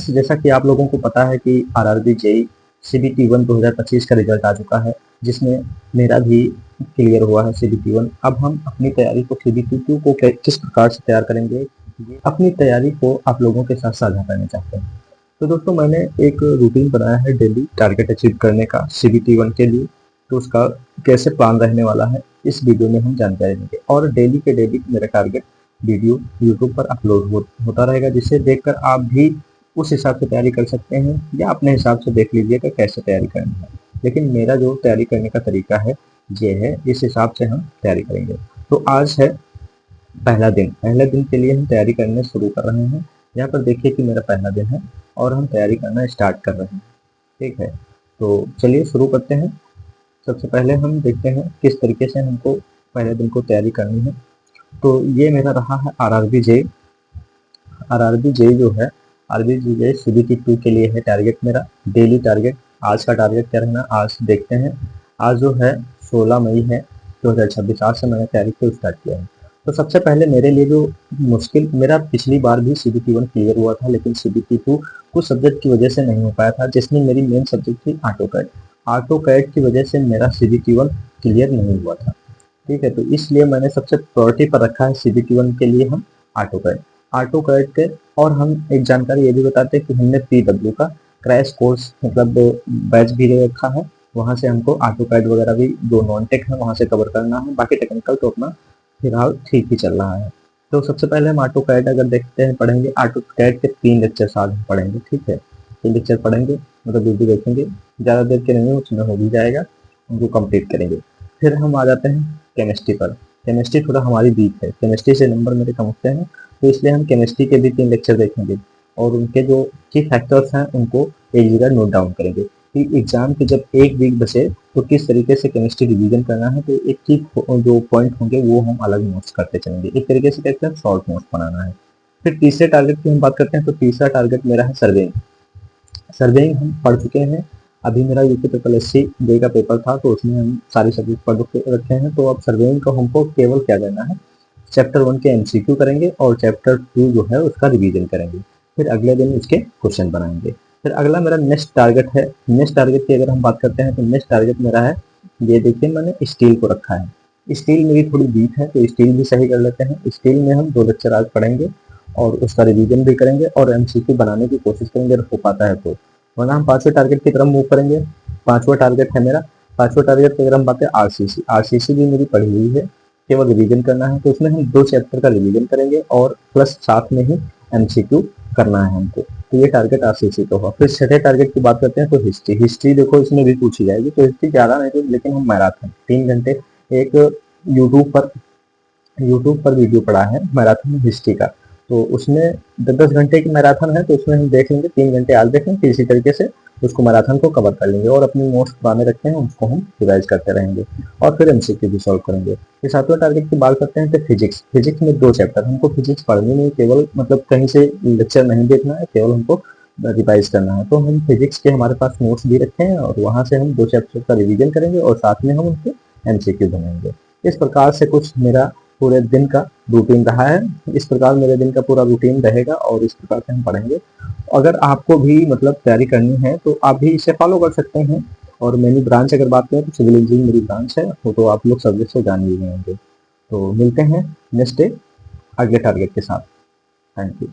Friends, जैसा कि आप लोगों को पता है कि आरआरबी जेईई सीबीटी 1 2025 का रिजल्ट आ चुका है, जिसमें मेरा भी क्लियर हुआ है सीबीटी 1। अब हम अपनी तैयारी को सीबीटी 2 को किस प्रकार से तैयार करेंगे, ये अपनी तैयारी को आप लोगों के साथ साझा करना चाहते हैं। तो दोस्तों, मैंने एक रूटीन बनाया है डेली टारगेट अचीव करने का सीबीटी 1 के लिए। तो उसका कैसे प्लान रहने वाला है, इस वीडियो में हम जानकारी देंगे। और डेली के डेली मेरा टारगेट वीडियो यूट्यूब पर अपलोड होता रहेगा, जिसे देखकर आप भी उस हिसाब से तैयारी कर सकते हैं, या अपने हिसाब से देख लीजिएगा कैसे तैयारी करनी है। लेकिन मेरा जो तैयारी करने का तरीका है ये है, इस हिसाब से हम तैयारी करेंगे। तो आज है पहला दिन। पहले दिन के लिए हम तैयारी करने शुरू कर रहे हैं। यहाँ पर देखिए कि मेरा पहला दिन है और हम तैयारी करना स्टार्ट कर रहे हैं। ठीक है, तो चलिए शुरू करते हैं। सबसे पहले हम देखते हैं किस तरीके से हमको पहले दिन को तैयारी करनी है। तो ये मेरा रहा है आरआरबी जेईई। आरआरबी जेईई जो है, आरआरबी जेईई सीबीटी 2 के लिए है टारगेट मेरा, डेली टारगेट। आज का टारगेट क्या रहना, आज देखते हैं। आज जो है 16 मई है 2026। आज से मैंने तैयारी को स्टार्ट किया है। तो सबसे पहले मेरे लिए जो मुश्किल, मेरा पिछली बार भी सीबीटी 1 क्लियर हुआ था, लेकिन सीबीटी 2 कुछ सब्जेक्ट की वजह से नहीं हो पाया था, जिसमें मेरी मेन सब्जेक्ट थी ऑटोकैड। ऑटोकैड की वजह से मेरा सीबीटी 1 क्लियर नहीं हुआ था। ठीक है, तो इसलिए मैंने सबसे प्रायोरिटी पर रखा है सीबीटी 1 के लिए हम ऑटोकैड के। और हम एक जानकारी ये भी बताते हैं कि हमने पीडब्ल्यू का क्रैश कोर्स मतलब बैच भी ले रखा है। वहाँ से हमको ऑटोकैड वगैरह भी जो नॉन टेक है वहाँ से कवर करना है। बाकी टेक्निकल तो अपना फिलहाल ठीक ही चल रहा है। तो सबसे पहले हम ऑटोकैड अगर देखते हैं, पढ़ेंगे ऑटोकैड के 3 लेक्चर आज हम पढ़ेंगे। ठीक है, 3 लेक्चर पढ़ेंगे, मतलब वीडियो देखेंगे, ज़्यादा देर के नहीं, उसमें हो भी जाएगा, उनको कंप्लीट करेंगे। फिर हम आ जाते हैं केमिस्ट्री पर। केमिस्ट्री थोड़ा हमारी वीक है, केमिस्ट्री से नंबर मेरे कम होते हैं, तो इसलिए हम केमिस्ट्री के भी 3 लेक्चर देखेंगे और उनके जो की फैक्टर्स हैं उनको एक जगह नोट डाउन करेंगे कि एग्जाम के जब एक वीक बचे तो किस तरीके से केमिस्ट्री रिवीजन करना है। तो एक एक जो पॉइंट होंगे वो हम अलग नोट्स करते चलेंगे, एक तरीके से कहते हैं शॉर्ट नोट्स बनाना है। फिर तीसरे टारगेट की हम बात करते हैं, तो तीसरा टारगेट मेरा है सर्वेइंग। सर्वेइंग हम पढ़ चुके हैं, अभी मेरा यूपी ट्रिपल एससी जे का पेपर था, तो उसमें हम सारे सब्जेक्ट पढ़ रखे हैं। तो अब सर्वेइंग को हमको केवल क्या करना है, चैप्टर 1 के एमसीक्यू करेंगे और चैप्टर 2 जो है उसका रिवीजन करेंगे। फिर अगले दिन उसके क्वेश्चन बनाएंगे। फिर अगला मेरा नेक्स्ट टारगेट है। नेक्स्ट टारगेट की अगर हम बात करते हैं, तो नेक्स्ट टारगेट मेरा है, ये देखिए मैंने स्टील को रखा है। स्टील मेरी थोड़ी वीक है, तो स्टील भी सही कर लेते हैं। स्टील में हम 2 लेक्चर आज पढ़ेंगे और उसका रिवीजन भी करेंगे और एमसीक्यू बनाने की कोशिश करेंगे, अगर हो पाता है तो। वरना हम 5वें टारगेट की तरफ मूव करेंगे। 5वां टारगेट है मेरा, 5वें टारगेट की अगर हम बात करें आरसीसी, आरसीसी भी मेरी पढ़ी हुई है, केवल रिवीजन करना है। तो उसमें हम 2 चैप्टर का रिवीजन करेंगे और प्लस साथ में ही एमसीक्यू करना है हमको। तो ये टारगेट आरसीसी का हुआ। फिर छठे टारगेट की बात करते हैं, तो हिस्ट्री। हिस्ट्री देखो इसमें भी पूछी जाएगी, तो हिस्ट्री ज़्यादा नहीं तो, लेकिन हम मैराथन 3 घंटे एक यूट्यूब पर वीडियो पड़ा है मैराथन हिस्ट्री का। तो उसमें 10-10 घंटे की मैराथन है, तो उसमें हम देख लेंगे 3 घंटे आज देखेंगे, फिर इसी तरीके से उसको मैराथन को कवर कर लेंगे और अपनी नोट्स पुराने रखते हैं उसको हम रिवाइज करते रहेंगे और फिर एमसीक्यू भी सॉल्व करेंगे। फिर 7वां टारगेट की बात करते हैं, तो फिजिक्स। फिजिक्स में 2 चैप्टर, हमको फिजिक्स पढ़नी नहीं, केवल मतलब कहीं से लेक्चर नहीं देखना है, केवल हमको रिवाइज करना है। तो हम फिजिक्स के हमारे पास नोट्स भी रखे हैं और वहाँ से हम 2 चैप्टर का रिवीजन करेंगे और साथ में हम उनके एमसीक्यू बनाएंगे। इस प्रकार से कुछ मेरा पूरे दिन का रूटीन रहा है। इस प्रकार मेरे दिन का पूरा रूटीन रहेगा और इस प्रकार से हम पढ़ेंगे। अगर आपको भी मतलब तैयारी करनी है तो आप भी इसे फॉलो कर सकते हैं। और मेरी ब्रांच अगर बात करें तो सिविल इंजीनियरिंग मेरी ब्रांच है, तो आप लोग सब्जेक्ट से जान ही होंगे। तो मिलते हैं नेक्स्ट डे अगले टारगेट के साथ। Thank you.